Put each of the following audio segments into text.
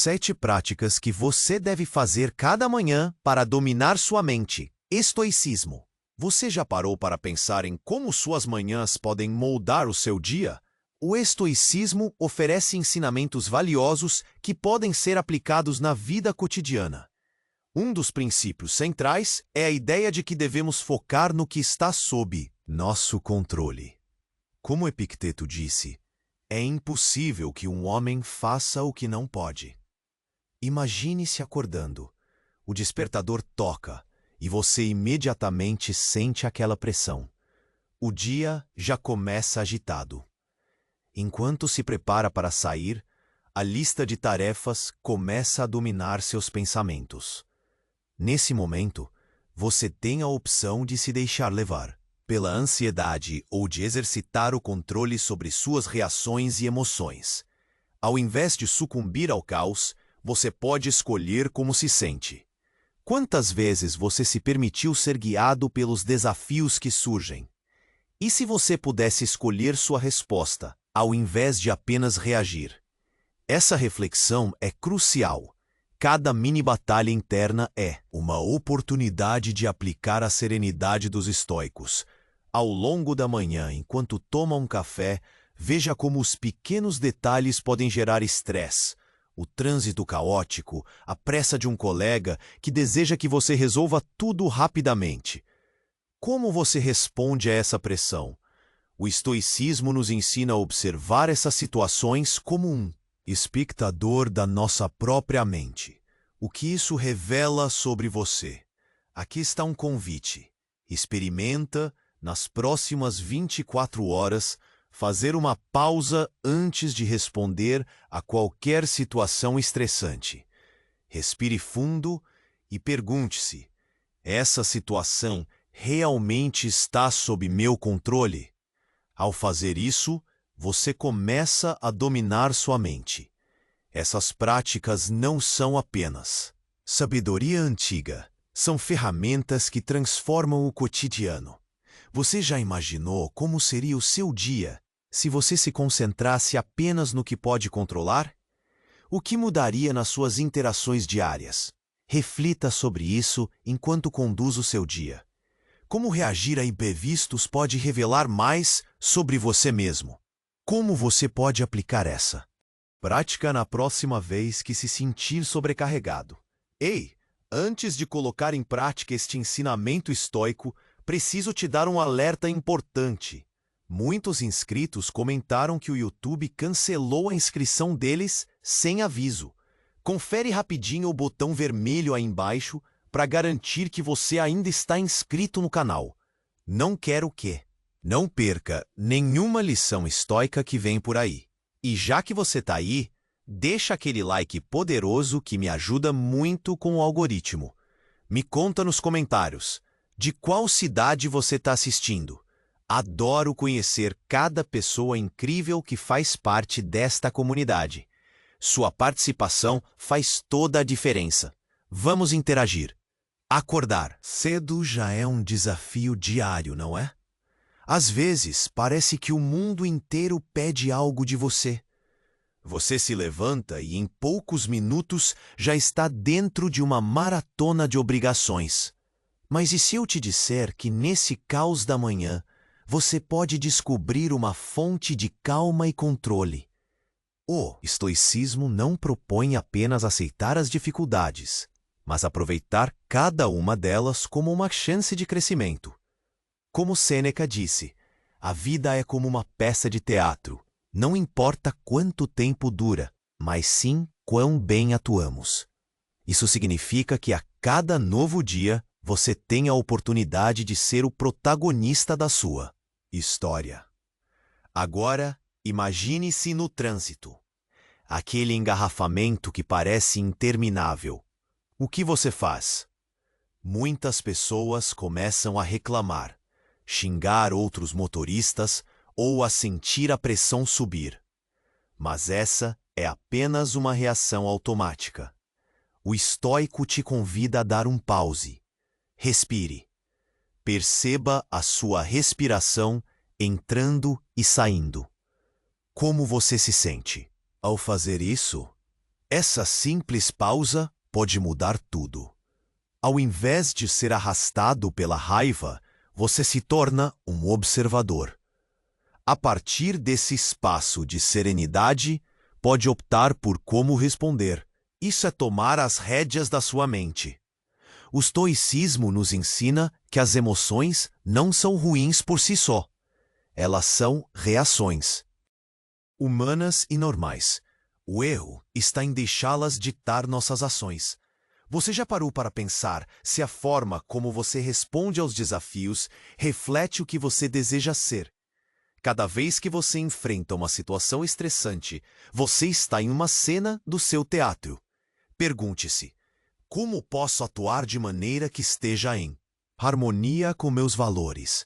7 práticas que você deve fazer cada manhã para dominar sua mente. Estoicismo. Você já parou para pensar em como suas manhãs podem moldar o seu dia? O estoicismo oferece ensinamentos valiosos que podem ser aplicados na vida cotidiana. Um dos princípios centrais é a ideia de que devemos focar no que está sob nosso controle. Como Epicteto disse, é impossível que um homem faça o que não pode. Imagine-se acordando. O despertador toca e você imediatamente sente aquela pressão. O dia já começa agitado. Enquanto se prepara para sair, a lista de tarefas começa a dominar seus pensamentos. Nesse momento, você tem a opção de se deixar levar pela ansiedade ou de exercitar o controle sobre suas reações e emoções. Ao invés de sucumbir ao caos, você pode escolher como se sente. Quantas vezes você se permitiu ser guiado pelos desafios que surgem? E se você pudesse escolher sua resposta, ao invés de apenas reagir? Essa reflexão é crucial. Cada mini-batalha interna é uma oportunidade de aplicar a serenidade dos estoicos. Ao longo da manhã, enquanto toma um café, veja como os pequenos detalhes podem gerar estresse. O trânsito caótico, a pressa de um colega que deseja que você resolva tudo rapidamente. Como você responde a essa pressão? O estoicismo nos ensina a observar essas situações como um espectador da nossa própria mente. O que isso revela sobre você? Aqui está um convite. Experimenta, nas próximas 24 horas, fazer uma pausa antes de responder a qualquer situação estressante. Respire fundo e pergunte-se: essa situação realmente está sob meu controle? Ao fazer isso, você começa a dominar sua mente. Essas práticas não são apenas sabedoria antiga, são ferramentas que transformam o cotidiano. Você já imaginou como seria o seu dia se você se concentrasse apenas no que pode controlar? O que mudaria nas suas interações diárias? Reflita sobre isso enquanto conduz o seu dia. Como reagir a imprevistos pode revelar mais sobre você mesmo. Como você pode aplicar essa prática na próxima vez que se sentir sobrecarregado? Ei, antes de colocar em prática este ensinamento estoico, preciso te dar um alerta importante. Muitos inscritos comentaram que o YouTube cancelou a inscrição deles sem aviso. Confere rapidinho o botão vermelho aí embaixo para garantir que você ainda está inscrito no canal. Não quer o quê? Não perca nenhuma lição estoica que vem por aí. E já que você está aí, deixa aquele like poderoso que me ajuda muito com o algoritmo. Me conta nos comentários, de qual cidade você está assistindo? Adoro conhecer cada pessoa incrível que faz parte desta comunidade. Sua participação faz toda a diferença. Vamos interagir. Acordar cedo já é um desafio diário, não é? Às vezes, parece que o mundo inteiro pede algo de você. Você se levanta e em poucos minutos já está dentro de uma maratona de obrigações. Mas e se eu te disser que nesse caos da manhã, você pode descobrir uma fonte de calma e controle? O estoicismo não propõe apenas aceitar as dificuldades, mas aproveitar cada uma delas como uma chance de crescimento. Como Sêneca disse, a vida é como uma peça de teatro. Não importa quanto tempo dura, mas sim quão bem atuamos. Isso significa que a cada novo dia, você tem a oportunidade de ser o protagonista da sua história. Agora, imagine-se no trânsito. Aquele engarrafamento que parece interminável. O que você faz? Muitas pessoas começam a reclamar, xingar outros motoristas ou a sentir a pressão subir. Mas essa é apenas uma reação automática. O estoico te convida a dar um pause. Respire. Perceba a sua respiração entrando e saindo. Como você se sente? Ao fazer isso, Essa simples pausa pode mudar tudo. Ao invés de ser arrastado pela raiva, você se torna um observador. A partir desse espaço de serenidade, pode optar por como responder. Isso é tomar as rédeas da sua mente. O estoicismo nos ensina que as emoções não são ruins por si só. Elas são reações humanas e normais. O erro está em deixá-las ditar nossas ações. Você já parou para pensar se a forma como você responde aos desafios reflete o que você deseja ser? Cada vez que você enfrenta uma situação estressante, você está em uma cena do seu teatro. Pergunte-se: como posso atuar de maneira que esteja em harmonia com meus valores?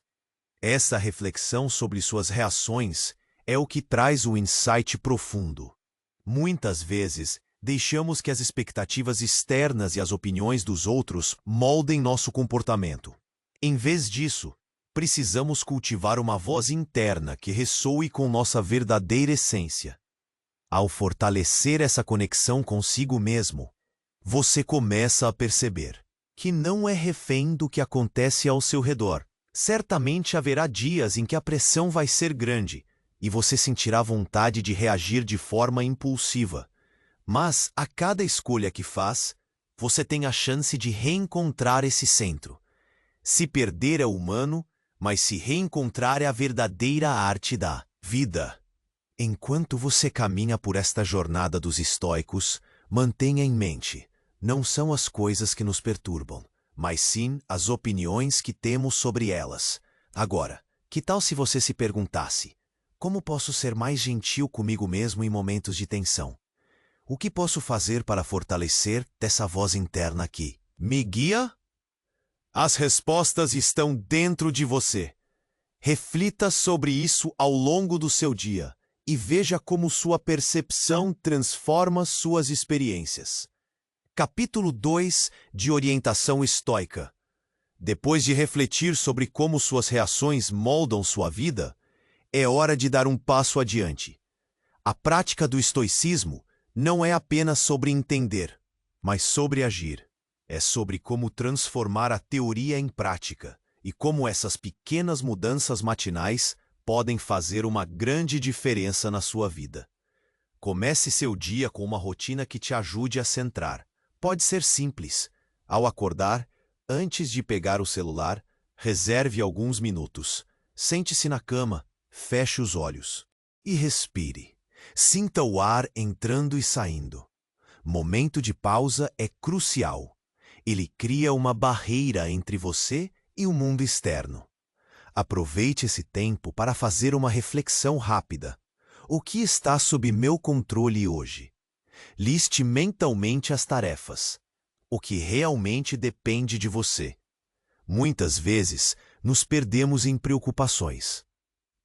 Essa reflexão sobre suas reações é o que traz o insight profundo. Muitas vezes, deixamos que as expectativas externas e as opiniões dos outros moldem nosso comportamento. Em vez disso, precisamos cultivar uma voz interna que ressoe com nossa verdadeira essência. Ao fortalecer essa conexão consigo mesmo, você começa a perceber que não é refém do que acontece ao seu redor. Certamente haverá dias em que a pressão vai ser grande e você sentirá vontade de reagir de forma impulsiva. Mas, a cada escolha que faz, você tem a chance de reencontrar esse centro. Se perder é humano, mas se reencontrar é a verdadeira arte da vida. Enquanto você caminha por esta jornada dos estoicos, mantenha em mente: não são as coisas que nos perturbam, mas sim as opiniões que temos sobre elas. Agora, que tal se você se perguntasse: como posso ser mais gentil comigo mesmo em momentos de tensão? O que posso fazer para fortalecer essa voz interna aqui? Me guia? As respostas estão dentro de você. Reflita sobre isso ao longo do seu dia e veja como sua percepção transforma suas experiências. Capítulo 2 de Orientação Estoica. Depois de refletir sobre como suas reações moldam sua vida, é hora de dar um passo adiante. A prática do estoicismo não é apenas sobre entender, mas sobre agir. É sobre como transformar a teoria em prática e como essas pequenas mudanças matinais podem fazer uma grande diferença na sua vida. Comece seu dia com uma rotina que te ajude a centrar. Pode ser simples. Ao acordar, antes de pegar o celular, reserve alguns minutos. Sente-se na cama, feche os olhos e respire. Sinta o ar entrando e saindo. Momento de pausa é crucial. Ele cria uma barreira entre você e o mundo externo. Aproveite esse tempo para fazer uma reflexão rápida. O que está sob meu controle hoje? Liste mentalmente as tarefas. O que realmente depende de você. Muitas vezes, nos perdemos em preocupações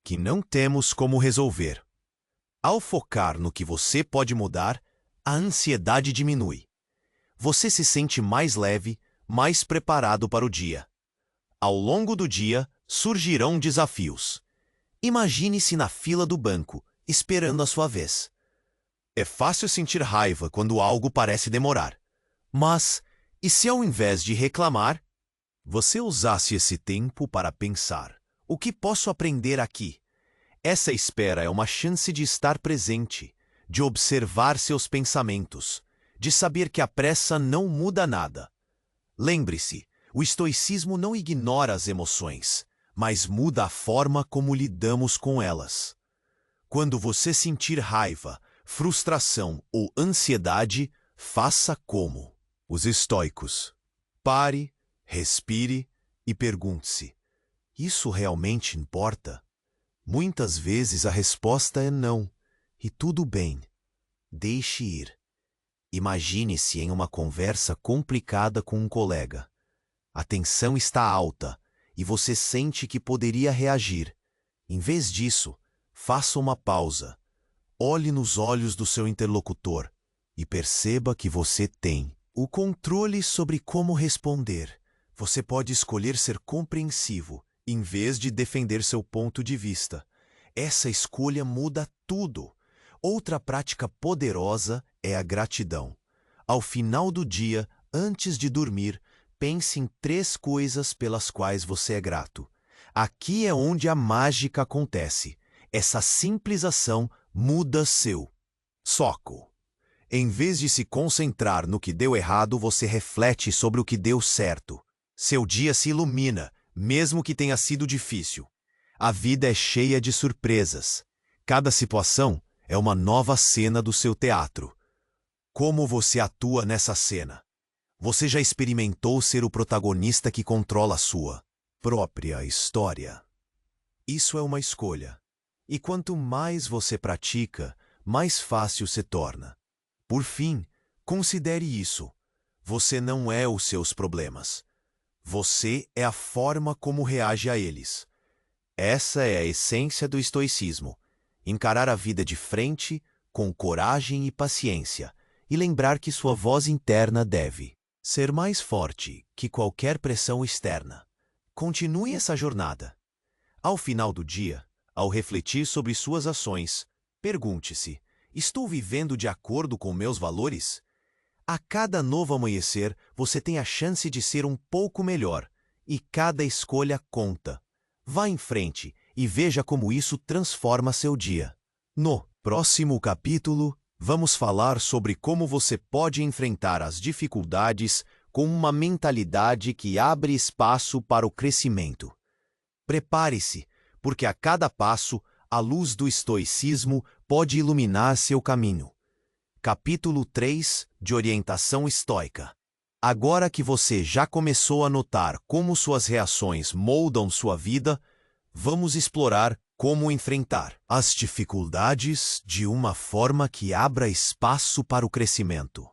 que não temos como resolver. Ao focar no que você pode mudar, a ansiedade diminui. Você se sente mais leve, mais preparado para o dia. Ao longo do dia, surgirão desafios. Imagine-se na fila do banco, esperando a sua vez. É fácil sentir raiva quando algo parece demorar. Mas, e se ao invés de reclamar, você usasse esse tempo para pensar: o que posso aprender aqui? Essa espera é uma chance de estar presente, de observar seus pensamentos, de saber que a pressa não muda nada. Lembre-se, o estoicismo não ignora as emoções, mas muda a forma como lidamos com elas. Quando você sentir raiva, frustração ou ansiedade, faça como os estoicos. Pare, respire e pergunte-se: isso realmente importa? Muitas vezes a resposta é não, e tudo bem. Deixe ir. Imagine-se em uma conversa complicada com um colega. A tensão está alta e você sente que poderia reagir. Em vez disso, faça uma pausa. Olhe nos olhos do seu interlocutor e perceba que você tem o controle sobre como responder. Você pode escolher ser compreensivo em vez de defender seu ponto de vista. Essa escolha muda tudo. Outra prática poderosa é a gratidão. Ao final do dia, antes de dormir, pense em 3 coisas pelas quais você é grato. Aqui é onde a mágica acontece. Essa simples ação muda seu foco. Em vez de se concentrar no que deu errado, você reflete sobre o que deu certo. Seu dia se ilumina, mesmo que tenha sido difícil. A vida é cheia de surpresas. Cada situação é uma nova cena do seu teatro. Como você atua nessa cena? Você já experimentou ser o protagonista que controla a sua própria história? Isso é uma escolha. E quanto mais você pratica, mais fácil se torna. Por fim, considere isso. Você não é os seus problemas. Você é a forma como reage a eles. Essa é a essência do estoicismo. Encarar a vida de frente, com coragem e paciência, e lembrar que sua voz interna deve ser mais forte que qualquer pressão externa. Continue essa jornada. Ao final do dia, ao refletir sobre suas ações, pergunte-se: estou vivendo de acordo com meus valores? A cada novo amanhecer, você tem a chance de ser um pouco melhor, e cada escolha conta. Vá em frente e veja como isso transforma seu dia. No próximo capítulo, vamos falar sobre como você pode enfrentar as dificuldades com uma mentalidade que abre espaço para o crescimento. Prepare-se, porque a cada passo, a luz do estoicismo pode iluminar seu caminho. Capítulo 3 de Orientação Estoica. Agora que você já começou a notar como suas reações moldam sua vida, vamos explorar como enfrentar as dificuldades de uma forma que abra espaço para o crescimento.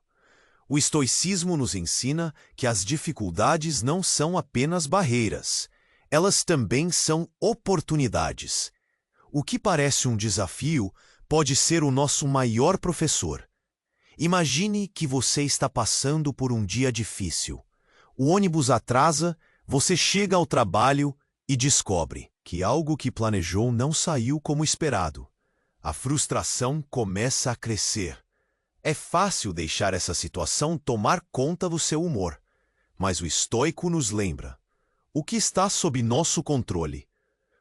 O estoicismo nos ensina que as dificuldades não são apenas barreiras, elas também são oportunidades. O que parece um desafio pode ser o nosso maior professor. Imagine que você está passando por um dia difícil. O ônibus atrasa, você chega ao trabalho e descobre que algo que planejou não saiu como esperado. A frustração começa a crescer. É fácil deixar essa situação tomar conta do seu humor, mas o estoico nos lembra: o que está sob nosso controle?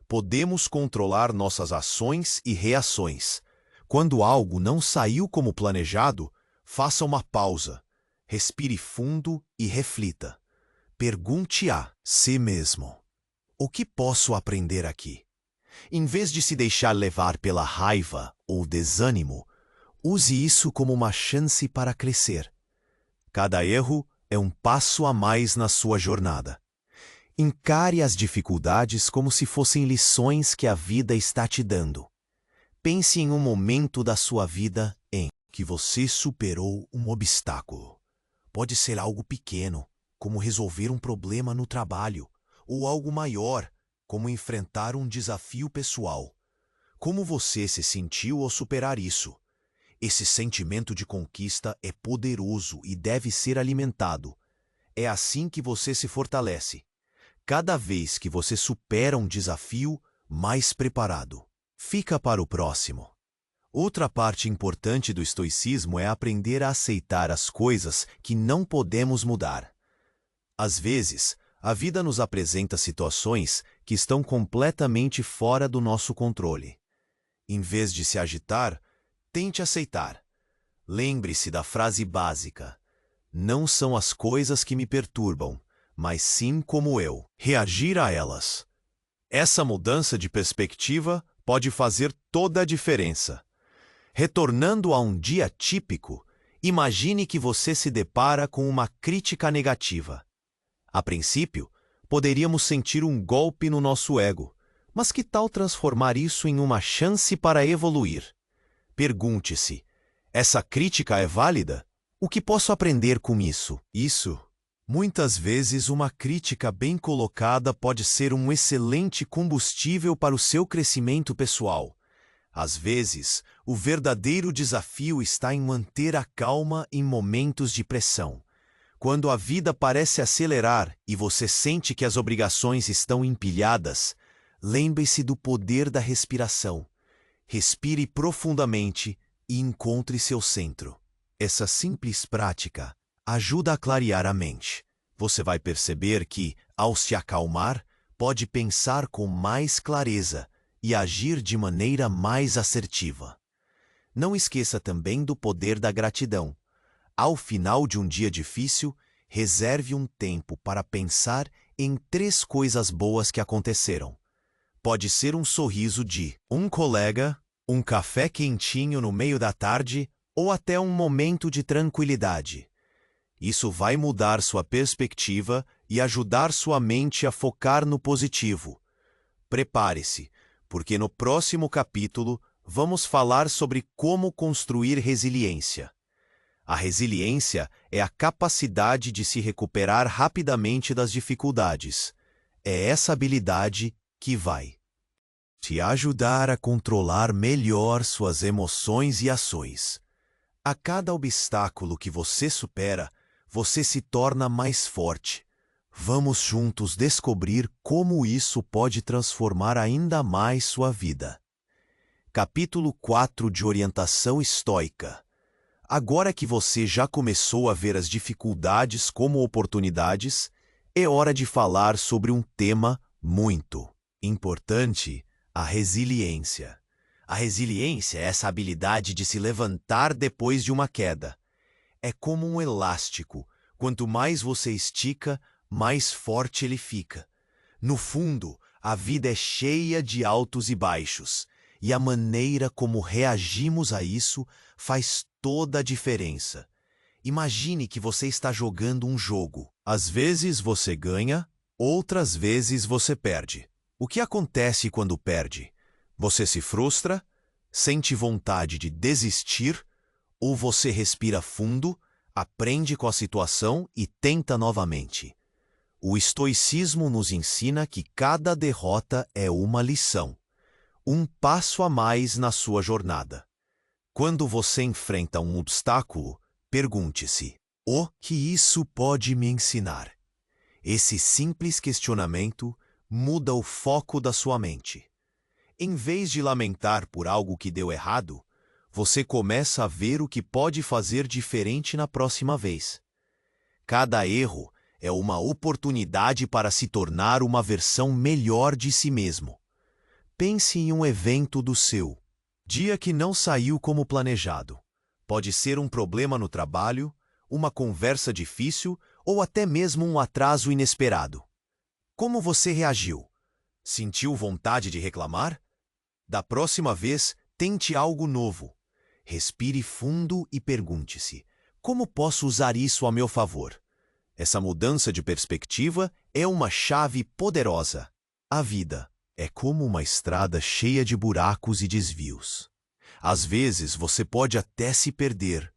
Podemos controlar nossas ações e reações. Quando algo não saiu como planejado, faça uma pausa, respire fundo e reflita. Pergunte a si mesmo: o que posso aprender aqui? Em vez de se deixar levar pela raiva ou desânimo, use isso como uma chance para crescer. Cada erro é um passo a mais na sua jornada. Encare as dificuldades como se fossem lições que a vida está te dando. Pense em um momento da sua vida em que você superou um obstáculo. Pode ser algo pequeno, como resolver um problema no trabalho, ou algo maior, como enfrentar um desafio pessoal. Como você se sentiu ao superar isso? Esse sentimento de conquista é poderoso e deve ser alimentado. É assim que você se fortalece. Cada vez que você supera um desafio, mais preparado fica para o próximo. Outra parte importante do estoicismo é aprender a aceitar as coisas que não podemos mudar. Às vezes, a vida nos apresenta situações que estão completamente fora do nosso controle. Em vez de se agitar, tente aceitar. Lembre-se da frase básica: não são as coisas que me perturbam, mas sim como eu reagir a elas. Essa mudança de perspectiva pode fazer toda a diferença. Retornando a um dia típico, imagine que você se depara com uma crítica negativa. A princípio, poderíamos sentir um golpe no nosso ego, mas que tal transformar isso em uma chance para evoluir? Pergunte-se: essa crítica é válida? O que posso aprender com isso? Muitas vezes uma crítica bem colocada pode ser um excelente combustível para o seu crescimento pessoal. Às vezes, o verdadeiro desafio está em manter a calma em momentos de pressão. Quando a vida parece acelerar e você sente que as obrigações estão empilhadas, lembre-se do poder da respiração. Respire profundamente e encontre seu centro. Essa simples prática ajuda a clarear a mente. Você vai perceber que, ao se acalmar, pode pensar com mais clareza e agir de maneira mais assertiva. Não esqueça também do poder da gratidão. Ao final de um dia difícil, reserve um tempo para pensar em 3 coisas boas que aconteceram. Pode ser um sorriso de um colega, um café quentinho no meio da tarde ou até um momento de tranquilidade. Isso vai mudar sua perspectiva e ajudar sua mente a focar no positivo. Prepare-se, porque no próximo capítulo vamos falar sobre como construir resiliência. A resiliência é a capacidade de se recuperar rapidamente das dificuldades. É essa habilidade que vai te ajudar a controlar melhor suas emoções e ações. A cada obstáculo que você supera, você se torna mais forte. Vamos juntos descobrir como isso pode transformar ainda mais sua vida. Capítulo 4 de Orientação Estoica. Agora que você já começou a ver as dificuldades como oportunidades, é hora de falar sobre um tema muito importante: a resiliência. A resiliência é essa habilidade de se levantar depois de uma queda. É como um elástico. Quanto mais você estica, mais forte ele fica. No fundo, a vida é cheia de altos e baixos, e a maneira como reagimos a isso faz toda a diferença. Imagine que você está jogando um jogo. Às vezes você ganha, outras vezes você perde. O que acontece quando perde? Você se frustra, sente vontade de desistir, ou você respira fundo, aprende com a situação e tenta novamente. O estoicismo nos ensina que cada derrota é uma lição, um passo a mais na sua jornada. Quando você enfrenta um obstáculo, pergunte-se: o que isso pode me ensinar? Esse simples questionamento muda o foco da sua mente. Em vez de lamentar por algo que deu errado, você começa a ver o que pode fazer diferente na próxima vez. Cada erro é uma oportunidade para se tornar uma versão melhor de si mesmo. Pense em um evento do seu dia que não saiu como planejado. Pode ser um problema no trabalho, uma conversa difícil ou até mesmo um atraso inesperado. Como você reagiu? Sentiu vontade de reclamar? Da próxima vez, tente algo novo. Respire fundo e pergunte-se: como posso usar isso a meu favor? Essa mudança de perspectiva é uma chave poderosa. A vida é como uma estrada cheia de buracos e desvios. Às vezes você pode até se perder,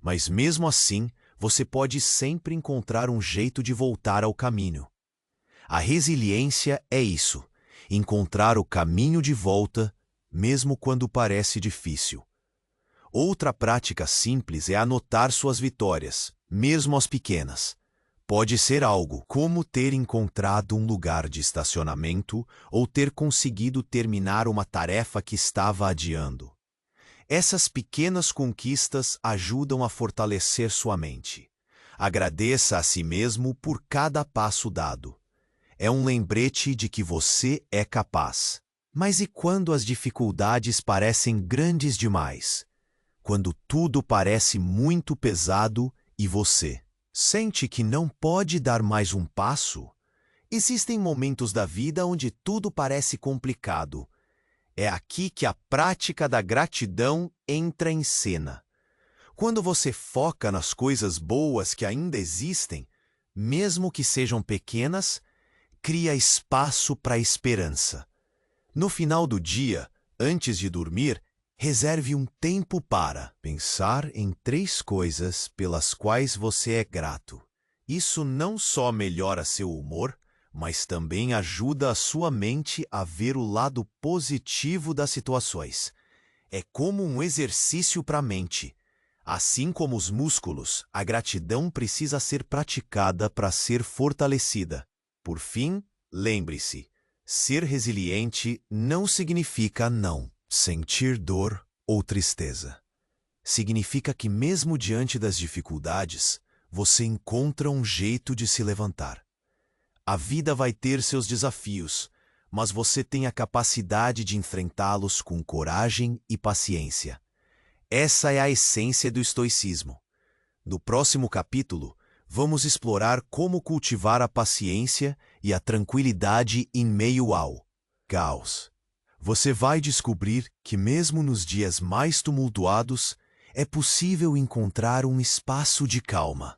mas mesmo assim você pode sempre encontrar um jeito de voltar ao caminho. A resiliência é isso: encontrar o caminho de volta, mesmo quando parece difícil. Outra prática simples é anotar suas vitórias, mesmo as pequenas. Pode ser algo como ter encontrado um lugar de estacionamento ou ter conseguido terminar uma tarefa que estava adiando. Essas pequenas conquistas ajudam a fortalecer sua mente. Agradeça a si mesmo por cada passo dado. É um lembrete de que você é capaz. Mas e quando as dificuldades parecem grandes demais? Quando tudo parece muito pesado e você sente que não pode dar mais um passo? Existem momentos da vida onde tudo parece complicado. É aqui que a prática da gratidão entra em cena. Quando você foca nas coisas boas que ainda existem, mesmo que sejam pequenas, cria espaço para a esperança. No final do dia, antes de dormir, reserve um tempo para pensar em 3 coisas pelas quais você é grato. Isso não só melhora seu humor, mas também ajuda a sua mente a ver o lado positivo das situações. É como um exercício para a mente. Assim como os músculos, a gratidão precisa ser praticada para ser fortalecida. Por fim, lembre-se: ser resiliente não significa não sentir dor ou tristeza. significa que mesmo diante das dificuldades, você encontra um jeito de se levantar. A vida vai ter seus desafios, mas você tem a capacidade de enfrentá-los com coragem e paciência. Essa é a essência do estoicismo. No próximo capítulo, vamos explorar como cultivar a paciência e a tranquilidade em meio ao caos. Você vai descobrir que mesmo nos dias mais tumultuados, é possível encontrar um espaço de calma.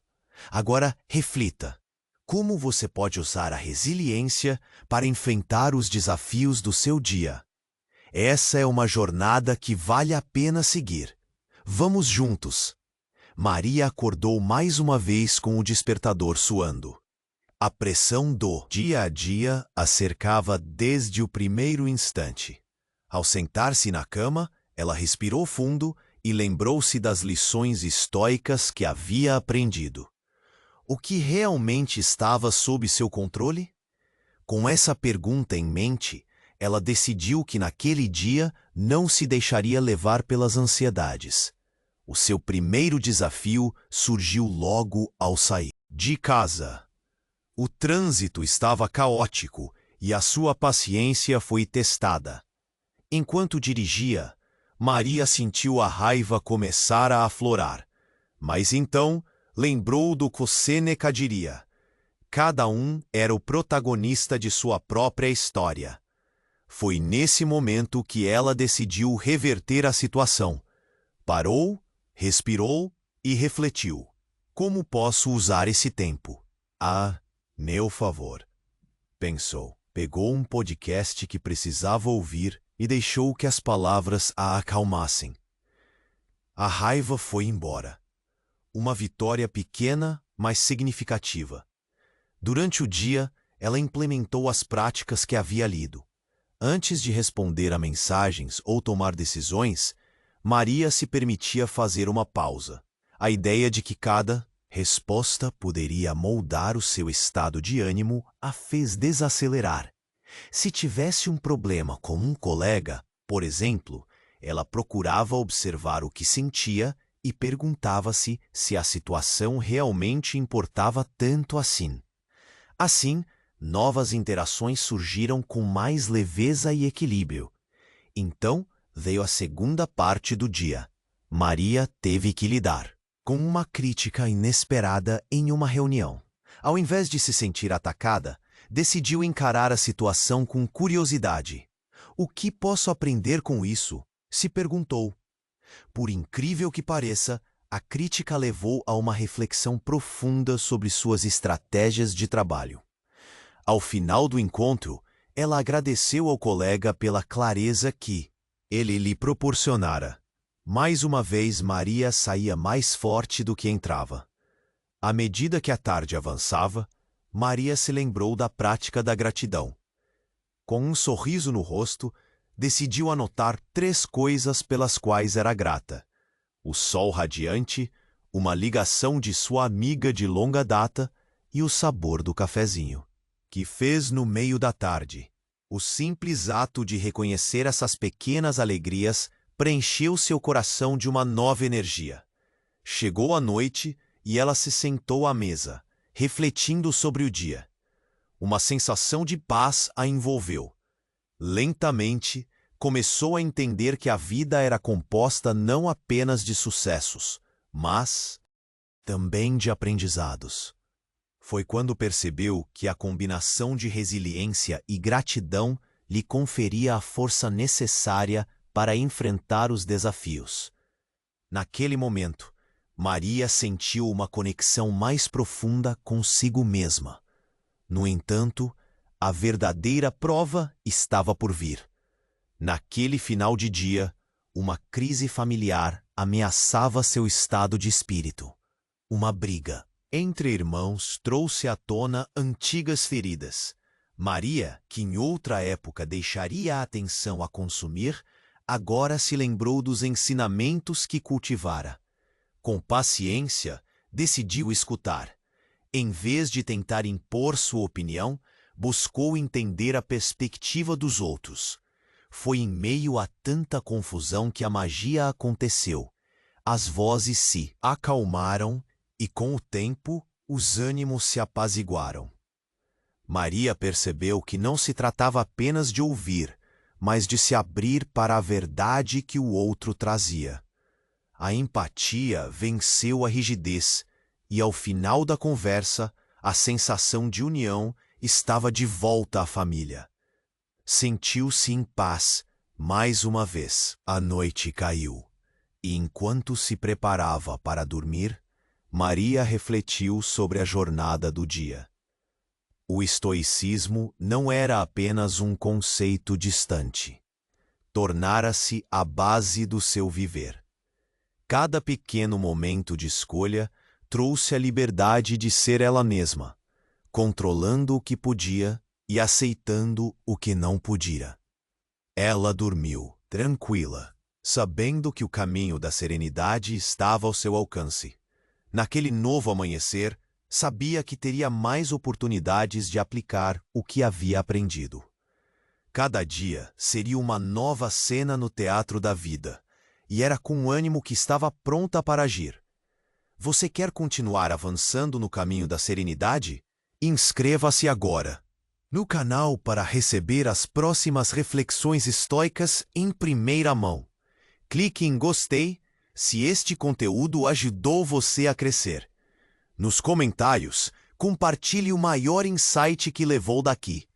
Agora, reflita. Como você pode usar a resiliência para enfrentar os desafios do seu dia? Essa é uma jornada que vale a pena seguir. Vamos juntos! Maria acordou mais uma vez com o despertador soando. A pressão do dia a dia a cercava desde o primeiro instante. Ao sentar-se na cama, ela respirou fundo e lembrou-se das lições estoicas que havia aprendido. O que realmente estava sob seu controle? Com essa pergunta em mente, ela decidiu que naquele dia não se deixaria levar pelas ansiedades. O seu primeiro desafio surgiu logo ao sair de casa. O trânsito estava caótico e a sua paciência foi testada. Enquanto dirigia, Maria sentiu a raiva começar a aflorar. Mas então lembrou do que Sêneca diria: cada um era o protagonista de sua própria história. Foi nesse momento que ela decidiu reverter a situação. Parou, respirou e refletiu. Como posso usar esse tempo? Ah, meu favor, pensou. Pegou um podcast que precisava ouvir e deixou que as palavras a acalmassem. A raiva foi embora. Uma vitória pequena, mas significativa. Durante o dia, ela implementou as práticas que havia lido. Antes de responder a mensagens ou tomar decisões, Maria se permitia fazer uma pausa. A ideia de que cada resposta poderia moldar o seu estado de ânimo a fez desacelerar. Se tivesse um problema com um colega, por exemplo, ela procurava observar o que sentia e perguntava-se se a situação realmente importava tanto assim. Assim, novas interações surgiram com mais leveza e equilíbrio. Então, veio a segunda parte do dia. Maria teve que lidar com uma crítica inesperada em uma reunião. Ao invés de se sentir atacada, decidiu encarar a situação com curiosidade. O que posso aprender com isso? Se perguntou. Por incrível que pareça, a crítica levou a uma reflexão profunda sobre suas estratégias de trabalho. Ao final do encontro, ela agradeceu ao colega pela clareza que ele lhe proporcionara. Mais uma vez, Maria saía mais forte do que entrava. À medida que a tarde avançava, Maria se lembrou da prática da gratidão. Com um sorriso no rosto, decidiu anotar 3 coisas pelas quais era grata: o sol radiante, uma ligação de sua amiga de longa data e o sabor do cafezinho que fez no meio da tarde. O simples ato de reconhecer essas pequenas alegrias preencheu seu coração de uma nova energia. Chegou a noite e ela se sentou à mesa, refletindo sobre o dia. Uma sensação de paz a envolveu. Lentamente, começou a entender que a vida era composta não apenas de sucessos, mas também de aprendizados. Foi quando percebeu que a combinação de resiliência e gratidão lhe conferia a força necessária para enfrentar os desafios. Naquele momento, Maria sentiu uma conexão mais profunda consigo mesma. No entanto, a verdadeira prova estava por vir. Naquele final de dia, uma crise familiar ameaçava seu estado de espírito. Uma briga entre irmãos trouxe à tona antigas feridas. Maria, que em outra época deixaria a atenção a consumir, agora se lembrou dos ensinamentos que cultivara. Com paciência, decidiu escutar. Em vez de tentar impor sua opinião, buscou entender a perspectiva dos outros. Foi em meio a tanta confusão que a magia aconteceu. as vozes se acalmaram e, com o tempo, os ânimos se apaziguaram. Maria percebeu que não se tratava apenas de ouvir, mas de se abrir para a verdade que o outro trazia. A empatia venceu a rigidez e, ao final da conversa, a sensação de união estava de volta à família. Sentiu-se em paz mais uma vez. A noite caiu, e enquanto se preparava para dormir, Maria refletiu sobre a jornada do dia. O estoicismo não era apenas um conceito distante. Tornara-se a base do seu viver. Cada pequeno momento de escolha trouxe a liberdade de ser ela mesma, controlando o que podia e aceitando o que não podia. Ela dormiu, tranquila, sabendo que o caminho da serenidade estava ao seu alcance. Naquele novo amanhecer, sabia que teria mais oportunidades de aplicar o que havia aprendido. Cada dia seria uma nova cena no teatro da vida, e era com ânimo que estava pronta para agir. Você quer continuar avançando no caminho da serenidade? Inscreva-se agora no canal para receber as próximas reflexões estoicas em primeira mão. Clique em gostei se este conteúdo ajudou você a crescer. Nos comentários, compartilhe o maior insight que levou daqui.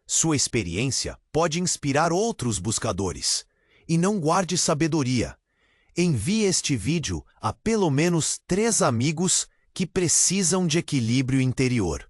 Sua experiência pode inspirar outros buscadores. E não guarde sabedoria. Envie este vídeo a pelo menos 3 amigos que precisam de equilíbrio interior.